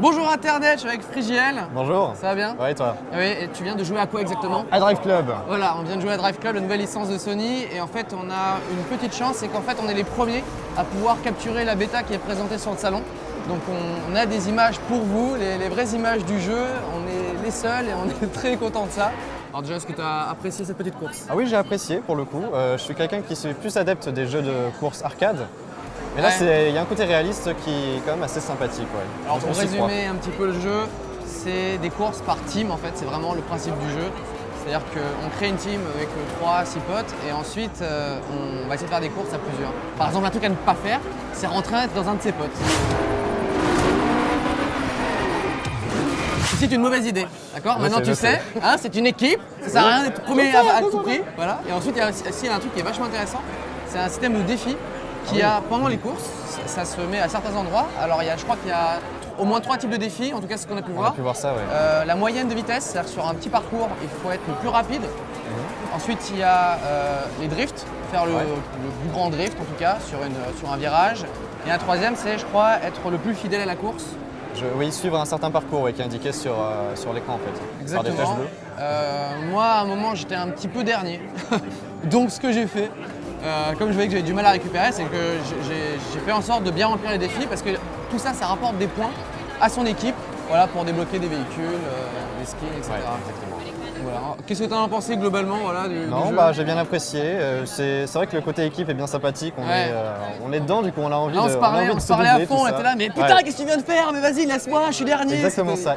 Bonjour Internet, je suis avec Frigiel. Bonjour. Ça va bien? Ouais, et toi? Oui, et tu viens de jouer à quoi exactement? À Drive Club. Voilà, on vient de jouer à Drive Club, la nouvelle licence de Sony, et en fait on a une petite chance, c'est qu'en fait on est les premiers à pouvoir capturer la bêta qui est présentée sur le salon. Donc on a des images pour vous, les vraies images du jeu, on est les seuls et on est très content de ça. Alors déjà, est-ce que tu as apprécié cette petite course? Ah oui, j'ai apprécié pour le coup. Je suis quelqu'un qui est plus adepte des jeux de course arcade. Mais là, Ouais. il y a un côté réaliste qui est quand même assez sympathique. Ouais. Alors pour On s'y croit. résumer un petit peu le jeu, c'est des courses par team en fait, c'est vraiment le principe du jeu. C'est-à-dire qu'on crée une team avec 3-6 potes et ensuite on va essayer de faire des courses à plusieurs. Par exemple, un truc à ne pas faire, c'est rentrer dans un de ses potes. C'est une mauvaise idée, d'accord? Maintenant je tu sais. sais, hein, c'est une équipe, ça sert à rien d'être premier à tout prix. Voilà. Et ensuite, il y a aussi un truc qui est vachement intéressant, c'est un système de défi qui a pendant les courses, ça se met à certains endroits. Alors je crois qu'il y a au moins 3 types de défis, en tout cas c'est ce qu'on a pu On a voir. pu voir ça, ouais. La moyenne de vitesse, c'est-à-dire sur un petit parcours, il faut être le plus rapide. Ensuite, il y a les drifts, faire le plus grand drift en tout cas sur un virage. Et un troisième, c'est je crois être le plus fidèle à la course. Oui, suivre un certain parcours qui est indiqué sur l'écran en fait. Par des flèches Exactement. bleues. Moi, à un moment, j'étais un petit peu dernier. Donc, ce que j'ai fait, comme je voyais que j'avais du mal à récupérer, c'est que j'ai fait en sorte de bien remplir les défis parce que tout ça, ça rapporte des points à son équipe, voilà, pour débloquer des véhicules, des skins, etc. Ouais, exactement. Voilà. Qu'est-ce que tu en as pensé globalement, voilà, du Non, jeu? j'ai bien apprécié. C'est vrai que le côté équipe est bien sympathique. Ouais. On est dedans, du coup on a envie Là, on de se on a parlait, envie on de se se parlait à doubler, fond, tout on ça. était là, mais putain, Ouais. qu'est-ce que tu viens de faire? Mais vas-y, laisse-moi, je suis dernier. Exactement C'était- ça.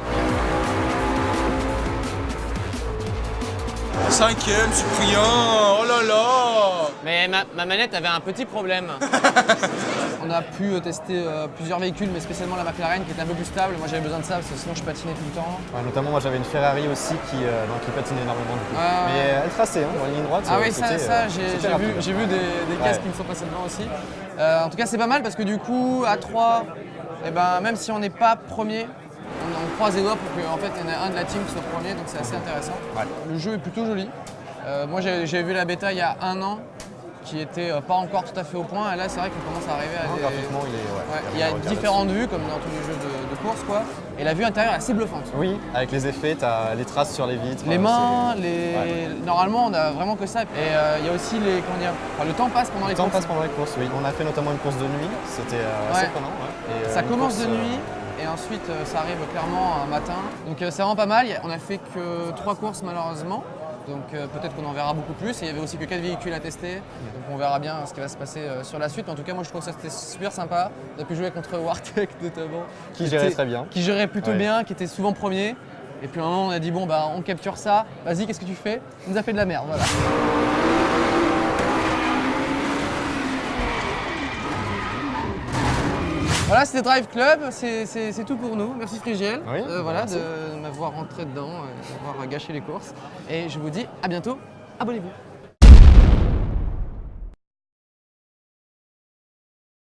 5e, Cyprien, oh là là. Mais ma manette avait un petit problème. On a pu tester plusieurs véhicules, mais spécialement la McLaren qui était un peu plus stable. Moi j'avais besoin de ça parce que sinon je patinais tout le temps. Ouais, notamment moi j'avais une Ferrari aussi qui patinait énormément du coup. Ah, Mais elle traçait, en ligne droite. Ah oui, ça c'était rapide. j'ai vu des caisses qui me sont passées devant aussi. En tout cas c'est pas mal parce que du coup à 3, eh ben, même si on n'est pas premier, on croise les doigts pour qu'en fait il y en ait un de la team qui soit premier, donc c'est assez intéressant. Ouais. Le jeu est plutôt joli. Moi j'ai vu la bêta il y a 1 an qui était pas encore tout à fait au point et là c'est vrai qu'on commence à arriver à des... Graphiquement il est. Ouais, il y a différentes vues comme dans tous les jeux de course quoi. Et la vue intérieure est assez bluffante. Oui, avec les effets, tu as les traces sur les vitres. Les mains, Ouais. normalement on a vraiment que ça. Et il y a aussi les. Comment dire, enfin, le temps passe pendant les Le temps courses. passe pendant les courses, oui. On a fait notamment une course de nuit, c'était assez Ouais. prenant. Ouais. Et, Ça une commence course, de nuit et ensuite ça arrive clairement un matin. Donc c'est vraiment pas mal. On a fait que 3 courses malheureusement. Donc peut-être qu'on en verra beaucoup plus. Et il y avait aussi que 4 véhicules à tester. Donc on verra bien ce qui va se passer sur la suite. Mais en tout cas moi je trouve que ça c'était super sympa. On a pu jouer contre Wartech notamment. Qui gérait très bien. Qui gérait plutôt Ouais. bien, qui était souvent premier. Et puis à un moment on a dit bon bah on capture ça. Vas-y, qu'est-ce que tu fais? Il nous a fait de la merde, voilà. Voilà, c'était Drive Club, c'est tout pour nous. Merci Frigiel Oui, voilà, merci. de m'avoir rentré dedans, d'avoir gâché les courses. Et je vous dis à bientôt, abonnez-vous.